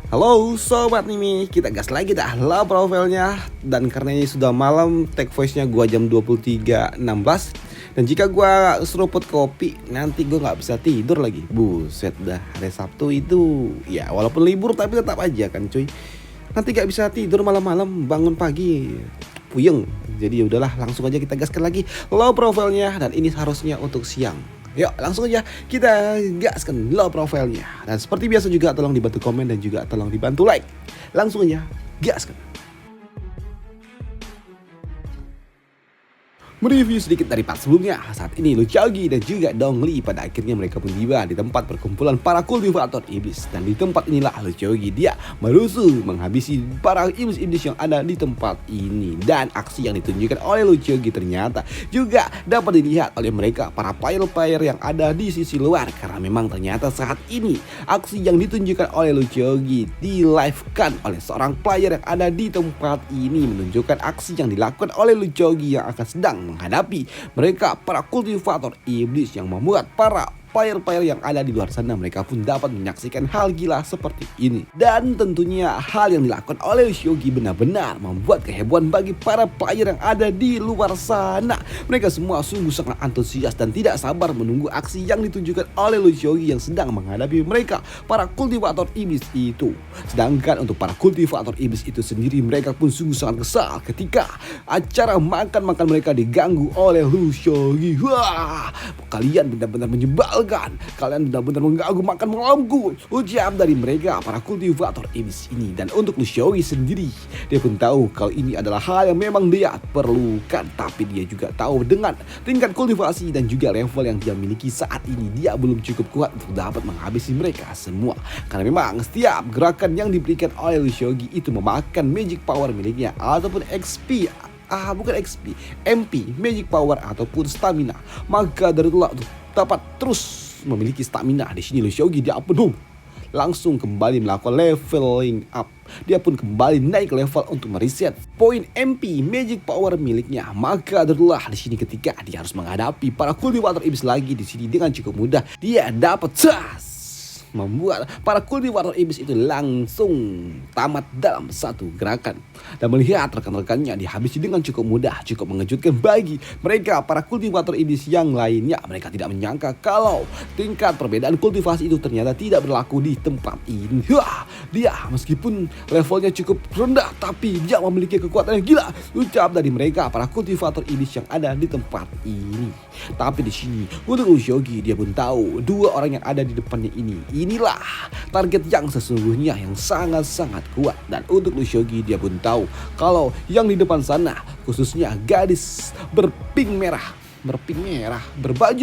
Halo sobat Nimi, kita gas lagi dah lah profilnya. Dan karena ini sudah malam, tag voice-nya gua jam 23.16. Dan jika gua seruput kopi, nanti gua gak bisa tidur lagi. Buset dah, hari Sabtu itu ya walaupun libur tapi tetap aja kan cuy. Nanti gak bisa tidur malam-malam, bangun pagi puyeng. Jadi udahlah, langsung aja kita gaskan lagi low profilnya. Dan ini harusnya untuk siang. Yuk langsung aja kita gaskan low profilnya. Dan seperti biasa juga tolong dibantu komen dan juga tolong dibantu like. Langsung aja gaskan. Mereview sedikit dari part sebelumnya. Saat ini Luchogi dan juga Dongli pada akhirnya mereka pun tiba di tempat perkumpulan para kultivator iblis. Dan di tempat inilah Luchogi dia merusuh menghabisi para iblis-iblis yang ada di tempat ini. Dan aksi yang ditunjukkan oleh Luchogi ternyata juga dapat dilihat oleh mereka para player-player yang ada di sisi luar. Karena memang ternyata saat ini aksi yang ditunjukkan oleh Luchogi di live-kan oleh seorang player yang ada di tempat ini, menunjukkan aksi yang dilakukan oleh Luchogi yang akan sedang menghadapi mereka para kultivator iblis, yang membuat para player-player yang ada di luar sana mereka pun dapat menyaksikan hal gila seperti ini. Dan tentunya hal yang dilakukan oleh Luchogi benar-benar membuat kehebohan bagi para player yang ada di luar sana. Mereka semua sungguh sangat antusias dan tidak sabar menunggu aksi yang ditunjukkan oleh Luchogi yang sedang menghadapi mereka para kultivator iblis itu. Sedangkan untuk para kultivator iblis itu sendiri, mereka pun sungguh sangat kesal ketika acara makan-makan mereka diganggu oleh Luchogi. Wah, kalian benar-benar menyebalkan. Kalian benar-benar mengganggu makan malamku, ucap dari mereka para kultivator iblis ini. Dan untuk Luchogi sendiri, dia pun tahu kalau ini adalah hal yang memang dia perlukan. Tapi dia juga tahu dengan tingkat kultivasi dan juga level yang dia miliki saat ini, dia belum cukup kuat untuk dapat menghabisi mereka semua. Karena memang setiap gerakan yang diberikan oleh Luchogi itu memakan magic power miliknya ataupun XP. Bukan XP, MP, magic power ataupun stamina. Maka dari itulah untuk dapat terus memiliki stamina, di sini Luchogi dia penuh langsung kembali melakukan leveling up. Dia pun kembali naik level untuk mereset poin MP magic power miliknya. Maka adalah di sini ketika dia harus menghadapi para kultivator iblis lagi, di sini dengan cukup mudah dia dapat membuat para kultivator iblis itu langsung tamat dalam satu gerakan. Dan melihat rekan-rekannya dihabisi dengan cukup mudah, cukup mengejutkan bagi mereka para kultivator iblis yang lainnya. Mereka tidak menyangka kalau tingkat perbedaan kultivasi itu ternyata tidak berlaku di tempat ini. Dia meskipun levelnya cukup rendah tapi dia memiliki kekuatan yang gila, ucap dari mereka para kultivator iblis yang ada di tempat ini. Tapi di sini untuk Luchogi, dia pun tahu dua orang yang ada di depannya inilah target yang sesungguhnya yang sangat-sangat kuat. Dan untuk Luchogi, dia pun tahu kalau yang di depan sana khususnya gadis berbaju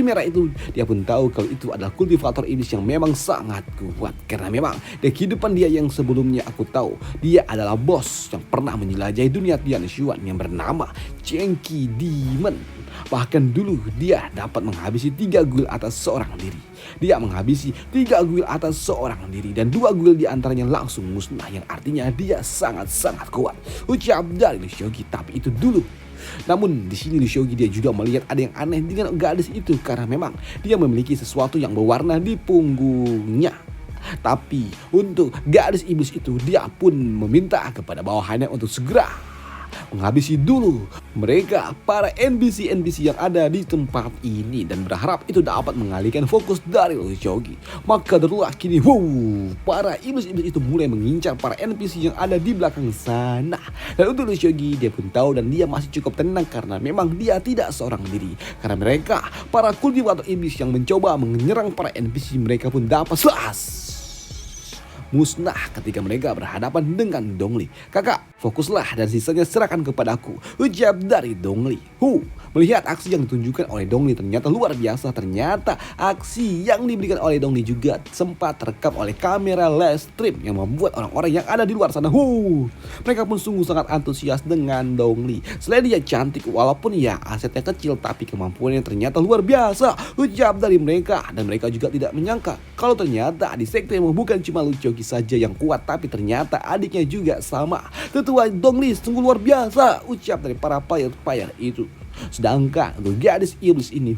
merah itu, dia pun tahu kalau itu adalah kultivator iblis yang memang sangat kuat. Karena memang di kehidupan dia yang sebelumnya, aku tahu dia adalah bos yang pernah menjelajahi dunia Tian Xuan yang bernama Chengqi Demon. Bahkan dulu dia dapat menghabisi 3 guild atas seorang diri. Dia menghabisi 3 guild atas seorang diri dan 2 guild diantaranya langsung musnah, yang artinya dia sangat-sangat kuat, ucap dari Luchogi. Tapi itu dulu. Namun di sini Luchogi dia juga melihat ada yang aneh dengan gadis itu, karena memang dia memiliki sesuatu yang berwarna di punggungnya. Tapi untuk gadis iblis itu, dia pun meminta kepada bawahannya untuk segera menghabisi dulu mereka para NPC yang ada di tempat ini, dan berharap itu dapat mengalihkan fokus dari Luchogi. Maka darulah kini para iblis-iblis itu mulai mengincar para NPC yang ada di belakang sana. Dan untuk Luchogi, dia pun tahu dan dia masih cukup tenang karena memang dia tidak seorang diri. Karena mereka para kultivator iblis yang mencoba menyerang para NPC, mereka pun dapat musnah ketika mereka berhadapan dengan Dongli. Kakak, fokuslah dan sisanya serahkan kepadaku, ucap dari Dongli. Melihat aksi yang ditunjukkan oleh Dongli ternyata luar biasa. Ternyata aksi yang diberikan oleh Dongli juga sempat terekam oleh kamera live stream yang membuat orang-orang yang ada di luar sana mereka pun sungguh sangat antusias dengan Dongli. Selain dia cantik, walaupun ya asetnya kecil, tapi kemampuannya ternyata luar biasa, ucap dari mereka. Dan mereka juga tidak menyangka kalau ternyata di sekte bukan cuma Luchogi saja yang kuat, tapi ternyata adiknya juga sama. Tetua Dongli sungguh luar biasa, ucap dari para player itu. Sedangkan untuk gadis iblis ini,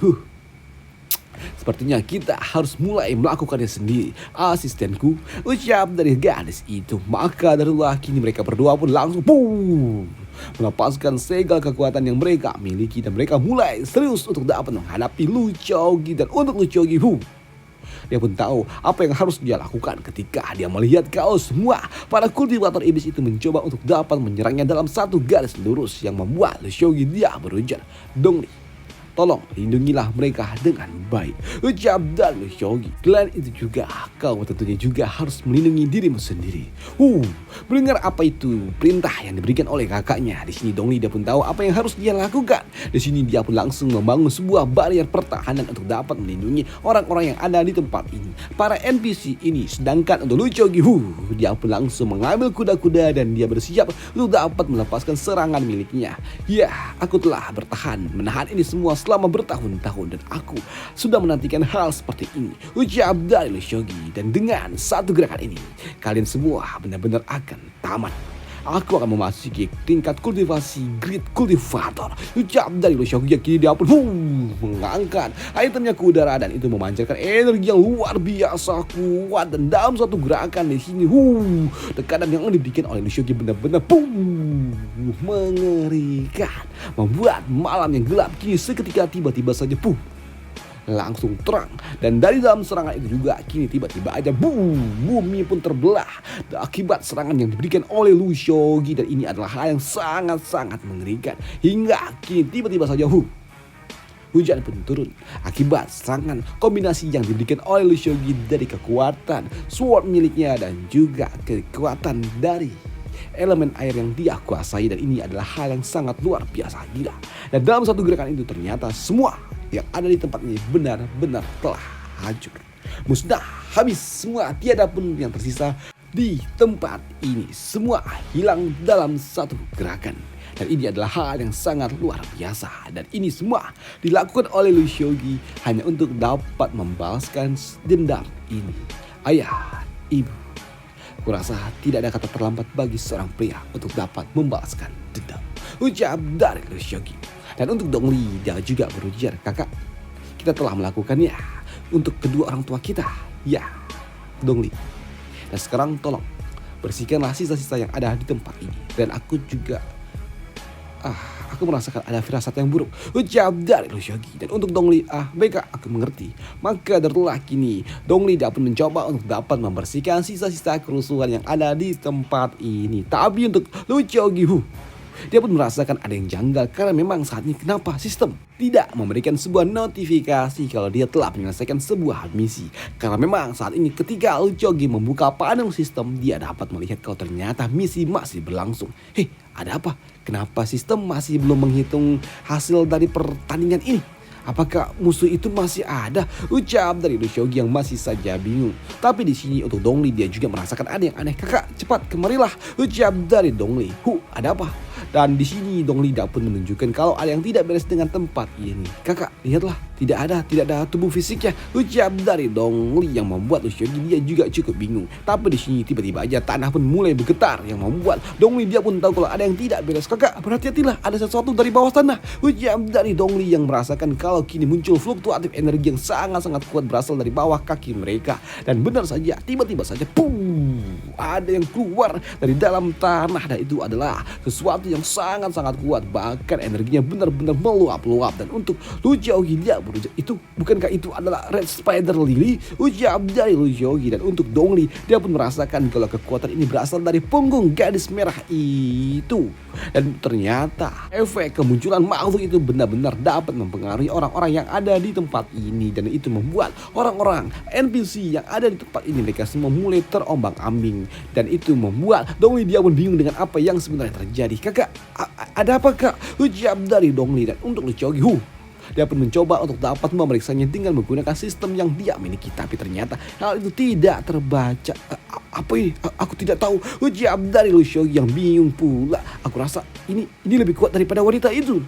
Sepertinya kita harus mulai melakukannya sendiri. Asistenku, ucap dari gadis itu. Maka darulah kini mereka berdua pun langsung boom, melepaskan segala kekuatan yang mereka miliki. Dan mereka mulai serius untuk dapat menghadapi Lu Xiaogi. Dan untuk Lu Xiaogi, dia pun tahu apa yang harus dia lakukan ketika dia melihat kalau semua para kultivator iblis itu mencoba untuk dapat menyerangnya dalam satu garis lurus yang membuat Lu Xiaogi dia berujar, Dongli, tolong lindungilah mereka dengan baik. Ucap dari Lu Xiaogi. Selain itu juga, kau tentunya juga harus melindungi dirimu sendiri. Mendengar apa itu perintah yang diberikan oleh kakaknya. Di sini Dongli dia pun tahu apa yang harus dia lakukan. Di sini dia pun langsung membangun sebuah barrier pertahanan untuk dapat melindungi orang-orang yang ada di tempat ini, para NPC ini. Sedangkan untuk Lu Xiaogi, dia pun langsung mengambil kuda-kuda dan dia bersiap untuk dapat melepaskan serangan miliknya. Ya, aku telah bertahan menahan ini semua selama bertahun-tahun dan aku sudah menantikan hal seperti ini, ucap dari Lu Xiaogi. Dan dengan satu gerakan ini, kalian semua benar-benar akan tamat. Aku akan memasuki tingkat kultivasi Great Cultivator, ucap dari Lu Xiaogi. Kini dia pun mengangkat itemnya ke udara dan itu memancarkan energi yang luar biasa kuat. Dan dalam satu gerakan di sini, tekanan yang diberikan oleh Lu Xiaogi benar-benar mengerikan, membuat malam yang gelap kini seketika tiba-tiba saja langsung terang. Dan dari dalam serangan itu juga kini tiba-tiba aja bumi pun terbelah akibat serangan yang diberikan oleh Lu Xiaogi. Dan ini adalah hal yang sangat-sangat mengerikan. Hingga kini tiba-tiba saja hujan pun turun akibat serangan kombinasi yang diberikan oleh Lu Xiaogi dari kekuatan sword miliknya dan juga kekuatan dari elemen air yang dia kuasai. Dan ini adalah hal yang sangat luar biasa gila. Dan dalam satu gerakan itu ternyata semua yang ada di tempat ini benar-benar telah hancur, musnah, habis semua, tiada pun yang tersisa di tempat ini. Semua hilang dalam satu gerakan. Dan ini adalah hal yang sangat luar biasa. Dan ini semua dilakukan oleh Lu Xiaogi hanya untuk dapat membalaskan dendam ini. Ayah, ibu, kurasa tidak ada kata terlambat bagi seorang pria untuk dapat membalaskan dendam, ucap dari Lu Xiaogi. Dan untuk Dongli, dia juga berujar, kakak, kita telah melakukannya untuk kedua orang tua kita. Ya, Dongli. Dan sekarang tolong bersihkanlah sisa-sisa yang ada di tempat ini. Dan aku juga aku merasakan ada firasat yang buruk, ucap dari Lu Xiaogi. Dan untuk Dongli, baiklah, aku mengerti. Maka darulah kini Dongli dapat mencoba untuk dapat membersihkan sisa-sisa kerusuhan yang ada di tempat ini. Tapi untuk Lu Xiaogi, dia pun merasakan ada yang janggal karena memang saat ini kenapa sistem tidak memberikan sebuah notifikasi kalau dia telah menyelesaikan sebuah misi. Karena memang saat ini ketika Lu Xiaogi membuka panel sistem, dia dapat melihat kalau ternyata misi masih berlangsung. Ada apa? Kenapa sistem masih belum menghitung hasil dari pertandingan ini? Apakah musuh itu masih ada? Ucap dari Lu Xiaogi yang masih saja bingung. Tapi di sini untuk Dongli dia juga merasakan ada yang aneh. Kakak, cepat kemarilah, ucap dari Dongli. Ada apa? Dan di sini Dongli dapat menunjukkan kalau ada yang tidak beres dengan tempat ini. Kakak, lihatlah, tidak ada tubuh fisiknya, ucap dari Dongli yang membuat Lu Xiaogi dia juga cukup bingung. Tapi di sini tiba-tiba aja tanah pun mulai bergetar yang membuat Dongli dia pun tahu kalau ada yang tidak beres. Kakak, berhati-hatilah, ada sesuatu dari bawah tanah, ucap dari Dongli yang merasakan kalau kini muncul fluktuatif energi yang sangat-sangat kuat berasal dari bawah kaki mereka. Dan benar saja, tiba-tiba saja ada yang keluar dari dalam tanah. Dan itu adalah sesuatu yang sangat-sangat kuat, bahkan energinya benar-benar meluap-luap. Dan untuk Lu Xiaogi dia berujar, itu bukankah itu adalah Red Spider Lily, ucap dari Lu Xiaogi. Dan untuk Dongli dia pun merasakan kalau kekuatan ini berasal dari punggung gadis merah itu. Dan ternyata efek kemunculan makhluk itu benar-benar dapat mempengaruhi orang-orang yang ada di tempat ini. Dan itu membuat orang-orang NPC yang ada di tempat ini mereka semua mulai terombang-ambing. Dan itu membuat Dongli dia pun bingung dengan apa yang sebenarnya terjadi. Kakak, ada apa kak? Ucap dari Dongli. Dan untuk Lu Xiaogi, dia pun mencoba untuk dapat memeriksanya dengan menggunakan sistem yang dia miliki. Tapi ternyata hal itu tidak terbaca. Apa ini? Aku tidak tahu, ucap dari Lu Xiaogi yang bingung pula. Aku rasa ini lebih kuat daripada wanita itu.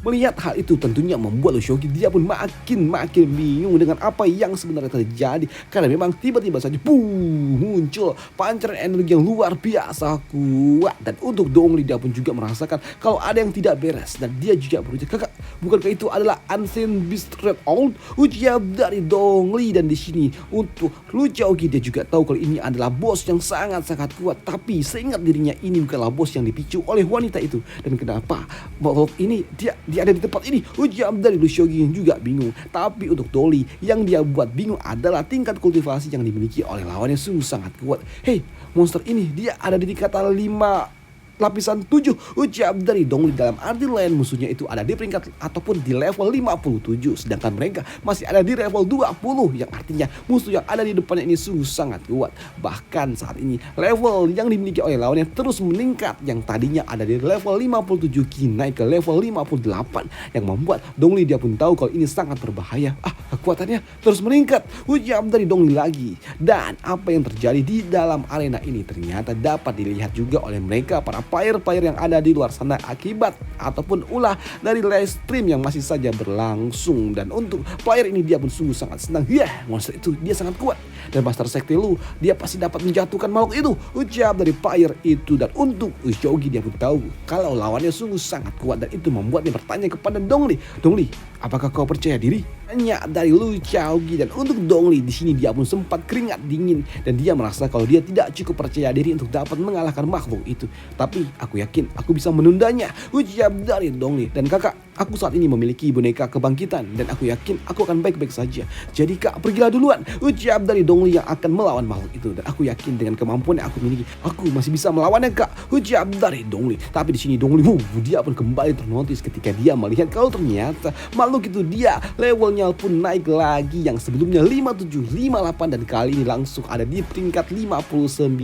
Melihat hal itu tentunya membuat Lu Xiaogi dia pun makin bingung dengan apa yang sebenarnya terjadi. Karena memang tiba-tiba saja muncul pancaran energi yang luar biasa kuat. Dan untuk Dongli dia pun juga merasakan kalau ada yang tidak beres. Dan dia juga berujar, kakak, Bukankah itu adalah Ancient Beast Red Owl? Ujar dari Dongli. Dan di sini untuk Lu Xiaoqi dia juga tahu kalau ini adalah bos yang sangat-sangat kuat. Tapi seingat dirinya ini bukanlah bos yang dipicu oleh wanita itu. Dan kenapa Wolf ini dia ada di tempat ini? Ujar dari Lu Xiaoqi yang juga bingung. Tapi untuk Dongli yang dia buat bingung adalah tingkat kultivasi yang dimiliki oleh lawannya sungguh sangat kuat. Hei, monster ini dia ada di tingkat 5 lapisan 7, ucap dari Dongli. Dalam arti lain musuhnya itu ada di peringkat ataupun di level 57, sedangkan mereka masih ada di level 20, yang artinya musuh yang ada di depannya ini sungguh sangat kuat. Bahkan saat ini level yang dimiliki oleh lawannya terus meningkat, yang tadinya ada di level 57 kini naik ke level 58, yang membuat Dongli dia pun tahu kalau ini sangat berbahaya. Kekuatannya terus meningkat, ucap dari Dongli lagi. Dan apa yang terjadi di dalam arena ini ternyata dapat dilihat juga oleh mereka para player-player yang ada di luar sana akibat ataupun ulah dari live stream yang masih saja berlangsung. Dan untuk player ini dia pun sungguh sangat senang. Monster itu dia sangat kuat, dan Master Sekte Lu dia pasti dapat menjatuhkan makhluk itu, ucap dari player itu. Dan untuk Xiaoqi dia pun tahu kalau lawannya sungguh sangat kuat, dan itu membuatnya bertanya kepada Dongli, Dongli, apakah kau percaya diri? Tanya dari Lu Xiaoqi. Dan untuk Dongli di sini dia pun sempat keringat dingin, dan dia merasa kalau dia tidak cukup percaya diri untuk dapat mengalahkan makhluk itu. Tapi aku yakin aku bisa menundanya, ucap dari Dongli. Dan kakak, aku saat ini memiliki boneka kebangkitan, dan aku yakin aku akan baik-baik saja. Jadi kak, pergilah duluan, ucap dari Dongli yang akan melawan makhluk itu. Dan aku yakin dengan kemampuan yang aku miliki, aku masih bisa melawannya kak, ucap dari Dongli. Tapi di sini Dongli dia pun kembali ternotis ketika dia melihat kalau ternyata makhluk itu dia levelnya pun naik lagi, yang sebelumnya 57, 58, dan kali ini langsung ada di peringkat 59,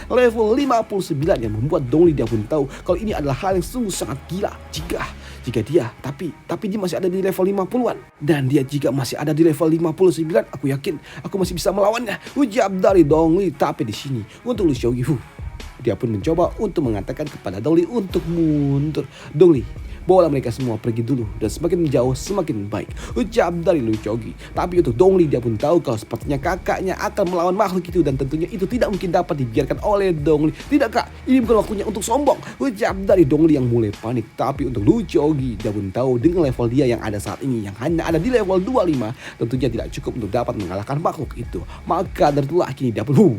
level 59, yang membuat Dongli dia pun tahu kalau ini adalah hal yang sungguh sangat gila jika dia tapi dia masih ada di level 50-an, dan dia jika masih ada di level 59, aku yakin aku masih bisa melawannya, ucap dari Dongli. Tapi di sini untuk Lu Xiaoqi dia pun mencoba untuk mengatakan kepada Dongli untuk mundur. Dongli, bawalah mereka semua pergi dulu, dan semakin jauh semakin baik, ucap dari Lu Xiaoqi. Tapi untuk Dongli dia pun tahu kalau sepertinya kakaknya akan melawan makhluk itu, dan tentunya itu tidak mungkin dapat dibiarkan oleh Dongli. Tidak kak, ini bukan waktunya untuk sombong, ucap dari Dongli yang mulai panik. Tapi untuk Lu Xiaoqi dia pun tahu dengan level dia yang ada saat ini, yang hanya ada di level 25, tentunya tidak cukup untuk dapat mengalahkan makhluk itu. Maka dari itulah kini dia pun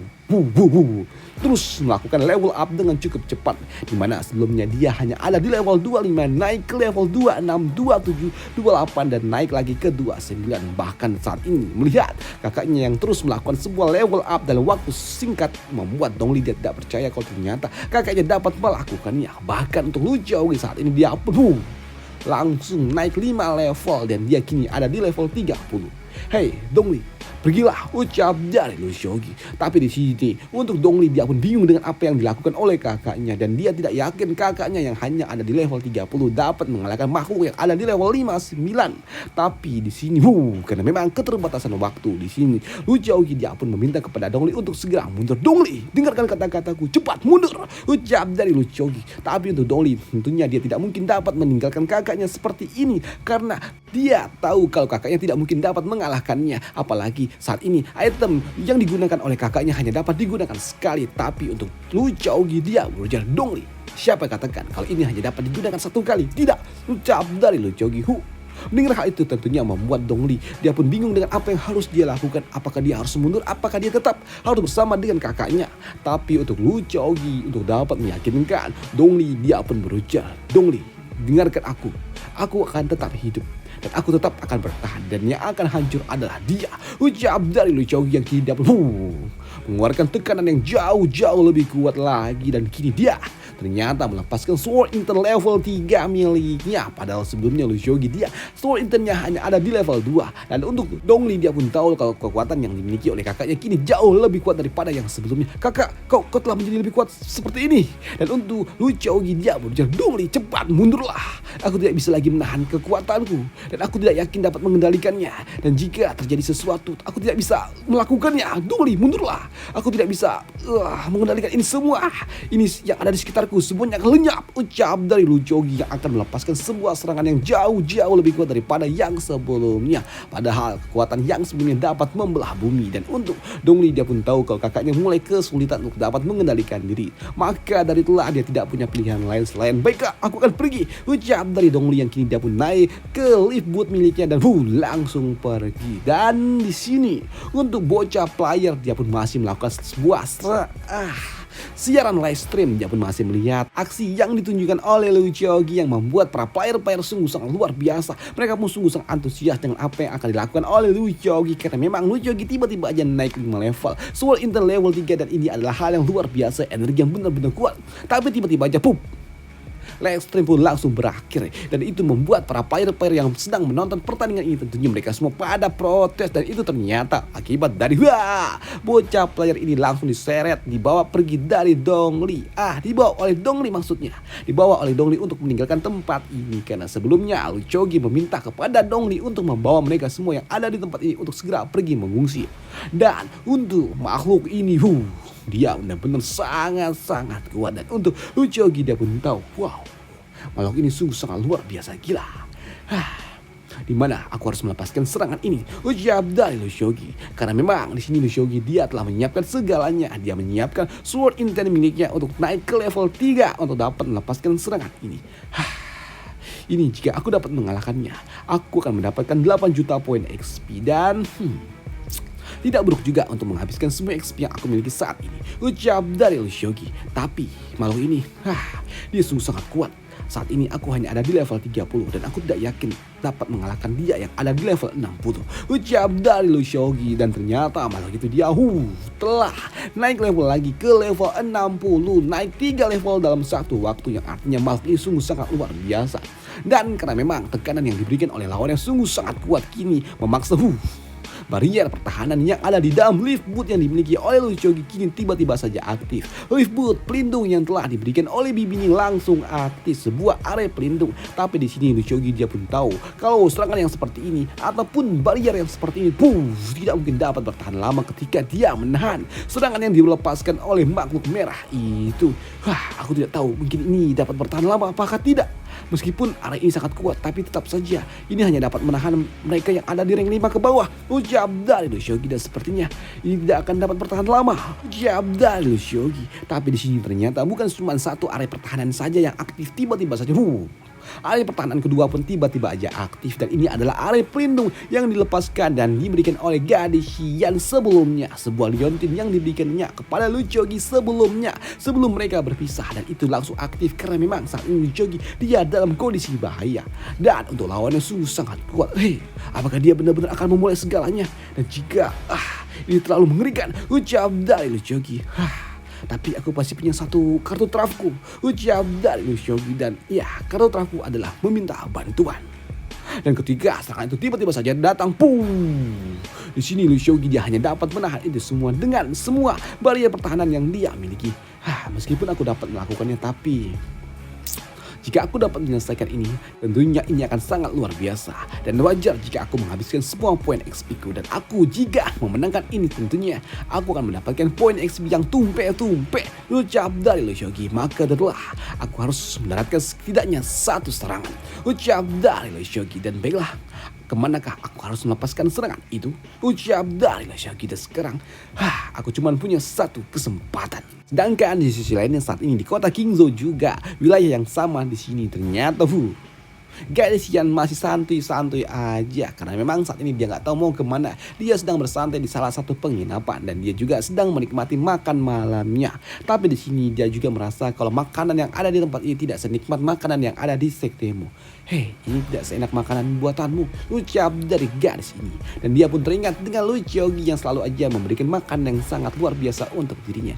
terus melakukan level up dengan cukup cepat, dimana sebelumnya dia hanya ada di level 25, naik ke level 26, 27, 28, dan naik lagi ke 29. Bahkan saat ini melihat kakaknya yang terus melakukan sebuah level up dalam waktu singkat, membuat Dongli dia tidak percaya kalau ternyata kakaknya dapat melakukannya. Bahkan untuk Lu Xiaoqi saat ini dia langsung naik 5 level, dan dia kini ada di level 30. Hei Dongli, pergilah, ucap dari Lu Xiaoqi. Tapi di sini untuk Dongli dia pun bingung dengan apa yang dilakukan oleh kakaknya, dan dia tidak yakin kakaknya yang hanya ada di level 30 dapat mengalahkan makhluk yang ada di level 59. Tapi di sini karena memang keterbatasan waktu, di sini Lu Xiaoqi dia pun meminta kepada Dongli untuk segera mundur. Dongli, dengarkan kata-kataku, cepat mundur, ucap dari Lu Xiaoqi. Tapi untuk Dongli tentunya dia tidak mungkin dapat meninggalkan kakaknya seperti ini, karena dia tahu kalau kakaknya tidak mungkin dapat mengalahkannya. Apalagi saat ini item yang digunakan oleh kakaknya hanya dapat digunakan sekali. Tapi untuk Lu Xiaoqi dia berujar, Dongli, siapa yang katakan kalau ini hanya dapat digunakan satu kali? Tidak, ucap dari Lu Xiaoqi. Mendengar hal itu tentunya membuat Dongli dia pun bingung dengan apa yang harus dia lakukan. Apakah dia harus mundur? Apakah dia tetap harus bersama dengan kakaknya? Tapi untuk Lu Xiaoqi, untuk dapat meyakinkan Dongli, dia pun berujar, Dongli, dengarkan aku akan tetap hidup, dan aku tetap akan bertahan, dan yang akan hancur adalah dia, ucap dari Lu Xiaoqi yang kini dapat mengeluarkan tekanan yang jauh lebih kuat lagi. Dan kini dia ternyata melepaskan Sword Intern level 3 miliknya. Padahal sebelumnya Lu Xiaoqi dia Sword Internnya hanya ada di level 2. Dan untuk Dongli dia pun tahu kalau kekuatan yang dimiliki oleh kakaknya kini jauh lebih kuat daripada yang sebelumnya. Kakak, kau telah menjadi lebih kuat seperti ini. Dan untuk Lu Xiaoqi dia berujar, Dongli, cepat mundurlah. Aku tidak bisa lagi menahan kekuatanku, dan aku tidak yakin dapat mengendalikannya. Dan jika terjadi sesuatu, aku tidak bisa melakukannya. Dongli, mundurlah. Aku tidak bisa mengendalikan ini semua. Ini yang ada di sekitar saudaraku semuanya akan lenyap, ucap dari Lu Jogi yang akan melepaskan sebuah serangan yang jauh-jauh lebih kuat daripada yang sebelumnya. Padahal kekuatan yang sebelumnya dapat membelah bumi, dan untuk Dongli dia pun tahu kalau kakaknya mulai kesulitan untuk dapat mengendalikan diri. Maka dari itulah dia tidak punya pilihan lain selain baiklah aku akan pergi, ucap dari Dongli yang kini dia pun naik ke lift boot miliknya dan langsung pergi. Dan di sini untuk bocah player dia pun masih melakukan sebuah siaran live stream. Dia pun masih melihat aksi yang ditunjukkan oleh Lu Jogi yang membuat para player sungguh sangat luar biasa. Mereka pun sungguh sangat antusias dengan apa yang akan dilakukan oleh Lu Jogi, karena memang Lu Jogi tiba-tiba aja naik 5 level Sword Intel level 3, dan ini adalah hal yang luar biasa, energi yang benar-benar kuat. Tapi tiba-tiba aja live stream pun langsung berakhir, dan itu membuat para player yang sedang menonton pertandingan ini tentunya mereka semua pada protes, dan itu ternyata akibat dari bocah player ini langsung diseret, dibawa pergi dari Dongli. Dibawa oleh Dongli maksudnya. Dibawa oleh Dongli untuk meninggalkan tempat ini, karena sebelumnya Lu Jogi meminta kepada Dongli untuk membawa mereka semua yang ada di tempat ini untuk segera pergi mengungsi. Dan untuk makhluk ini dia benar-benar sangat-sangat kuat, dan untuk Lu Jogi dia pun tahu, makhluk ini sungguh sangat luar biasa gila. Dimana aku harus melepaskan serangan ini, ucap dari Lu Jogi, karena memang di sini Lu Jogi dia telah menyiapkan segalanya. Dia menyiapkan Sword Intent miliknya untuk naik ke level 3 untuk dapat melepaskan serangan ini. Ini jika aku dapat mengalahkannya, aku akan mendapatkan 8 juta poin XP, dan tidak buruk juga untuk menghabiskan semua XP yang aku miliki saat ini, ucap dari Lu Jogi. Tapi makhluk ini, dia sungguh sangat kuat. Saat ini aku hanya ada di level 30, dan aku tidak yakin dapat mengalahkan dia yang ada di level 60, ucap dari Lu Jogi. Dan ternyata makhluk itu dia telah naik level lagi ke level 60, naik 3 level dalam satu waktu, yang artinya makhluk ini sungguh sangat luar biasa. Dan karena memang tekanan yang diberikan oleh lawannya sungguh sangat kuat, kini memaksa barrier pertahanan yang ada di dalam lift boot yang dimiliki oleh Lu Jogi kini tiba-tiba saja aktif. Lift boot pelindung yang telah diberikan oleh bibi ini langsung aktif, sebuah area pelindung. Tapi di sini Lu Jogi dia pun tahu kalau serangan yang seperti ini ataupun barrier yang seperti ini tidak mungkin dapat bertahan lama ketika dia menahan serangan yang dilepaskan oleh makhluk merah itu. Aku tidak tahu mungkin ini dapat bertahan lama apakah tidak. Meskipun area ini sangat kuat, tapi tetap saja ini hanya dapat menahan mereka yang ada di rank 5 ke bawah, ucap dari Lu Jogi. Dan sepertinya ini tidak akan dapat bertahan lama, ucap dari Lu Jogi. Tapi di sini ternyata bukan cuma satu area pertahanan saja yang aktif, tiba-tiba saja area pertahanan kedua pun tiba-tiba aja aktif, dan ini adalah area pelindung yang dilepaskan dan diberikan oleh gadis yang sebelumnya, sebuah liontin yang diberikannya kepada Lu Jogi sebelum mereka berpisah, dan itu langsung aktif karena memang saat ini Lu Jogi dia dalam kondisi bahaya, dan untuk lawannya sungguh sangat kuat. Apakah dia benar-benar akan memulai segalanya? Dan jika ini terlalu mengerikan, ucap dari Lu Jogi. Tapi aku pasti punya satu kartu trafku, ucap dari Lu Jogi. Dan ya, kartu trafku adalah meminta bantuan. Dan ketika serangan itu tiba-tiba saja datang, di sini Lu Jogi dia hanya dapat menahan itu semua dengan semua barrier pertahanan yang dia miliki. Meskipun aku dapat melakukannya, tapi jika aku dapat menyelesaikan ini, tentunya ini akan sangat luar biasa. Dan wajar jika aku menghabiskan semua poin XP ku. Dan aku jika memenangkan ini, tentunya aku akan mendapatkan poin XP yang tumpe-tumpe, ucap dari Lu Jogi. Maka adalah aku harus mendaratkan setidaknya satu serangan, ucap dari Lu Jogi. Dan baiklah, kemanakah aku harus melepaskan serangan itu, ucap dari Lu Jogi. Dan sekarang aku cuma punya satu kesempatan. Sedangkan di sisi lainnya saat ini di kota Kingzhou juga wilayah yang sama, di sini ternyata gadis yang masih santuy-santuy aja, karena memang saat ini dia nggak tahu mau kemana. Dia sedang bersantai di salah satu penginapan, dan dia juga sedang menikmati makan malamnya. Tapi di sini dia juga merasa kalau makanan yang ada di tempat ini tidak senikmat makanan yang ada di sektemu. Ini tidak seenak makanan buatanmu, ucap dari gadis ini. Dan dia pun teringat dengan Lu Jogi yang selalu aja memberikan makan yang sangat luar biasa untuk dirinya.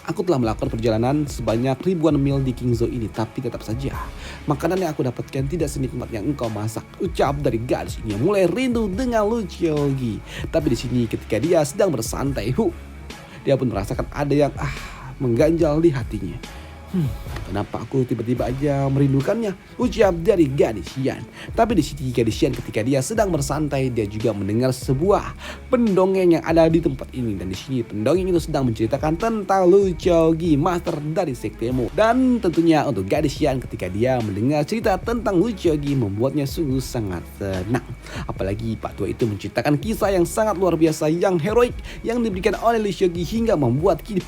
Aku telah melakukan perjalanan sebanyak ribuan mil di Kingzhou ini, tapi tetap saja makanan yang aku dapatkan tidak senikmat yang engkau masak, ucap dari gadis ini yang mulai rindu dengan Lu Jogi. Tapi di sini ketika dia sedang bersantai, dia pun merasakan ada yang mengganjal di hatinya. Kenapa aku tiba-tiba aja merindukannya? Ucap dari gadis Yan. Tapi di sini gadis Yan ketika dia sedang bersantai, dia juga mendengar sebuah pendongeng yang ada di tempat ini. Dan di sini pendongeng itu sedang menceritakan tentang Lu Qiaogi, master dari sektemu. Dan tentunya untuk gadis Yan ketika dia mendengar cerita tentang Lu Qiaogi membuatnya sungguh sangat senang. Apalagi Pak Tua itu menceritakan kisah yang sangat luar biasa, yang heroik, yang diberikan oleh Lu Qiaogi hingga membuat kini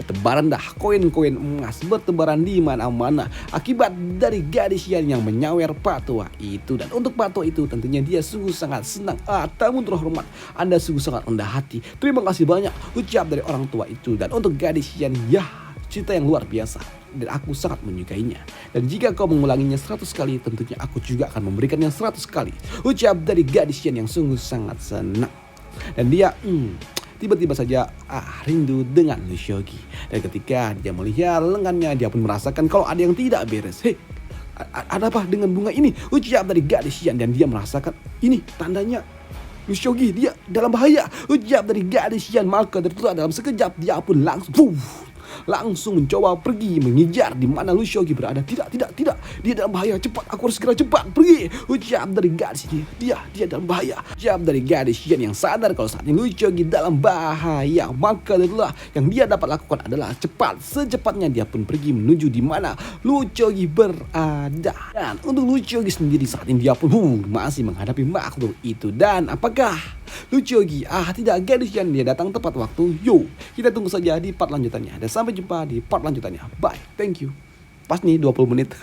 bertebaran dah koin-koin emas bertebaran di mana-mana akibat dari gadis yang menyawer Pak Tua itu. Dan untuk Pak Tua itu tentunya dia sungguh sangat senang. Tamu terhormat, Anda sungguh sangat rendah hati. Terima kasih banyak ucap dari orang tua itu. Dan untuk gadis ya, cerita yang luar biasa dan aku sangat menyukainya. Dan jika kau mengulanginya 100 kali, tentunya aku juga akan memberikannya 100 kali. Ucap dari gadis yang sungguh sangat senang. Dan dia tiba-tiba saja rindu dengan Lu Qiaogi. Dan ketika dia melihat lengannya, dia pun merasakan kalau ada yang tidak beres. Hei, ada apa dengan bunga ini? Ucap dari gadis Yan. Dan dia merasakan ini tandanya Lu Qiaogi dia dalam bahaya. Ucap dari gadis Yan. Maka tertutup dalam sekejap dia pun langsung mencoba pergi mengejar di mana Lu Qiaogi berada. Tidak, dia dalam bahaya. Cepat, aku harus segera cepat pergi. Ucap dari gadis dia dalam bahaya. Ucap dari gadis yang sadar kalau saat ini Lu Qiaogi dalam bahaya. Maka itulah yang dia dapat lakukan adalah secepatnya dia pun pergi menuju di mana Lu Qiaogi berada. Dan untuk Lu Qiaogi sendiri saat ini dia pun masih menghadapi makhluk itu. Dan apakah Lu Qiaogi tidak gadis yang dia datang tepat waktu? Yo, kita tunggu saja di part lanjutannya. Dan sampai jumpa di part lanjutannya. Bye, thank you. Pas nih 20 menit.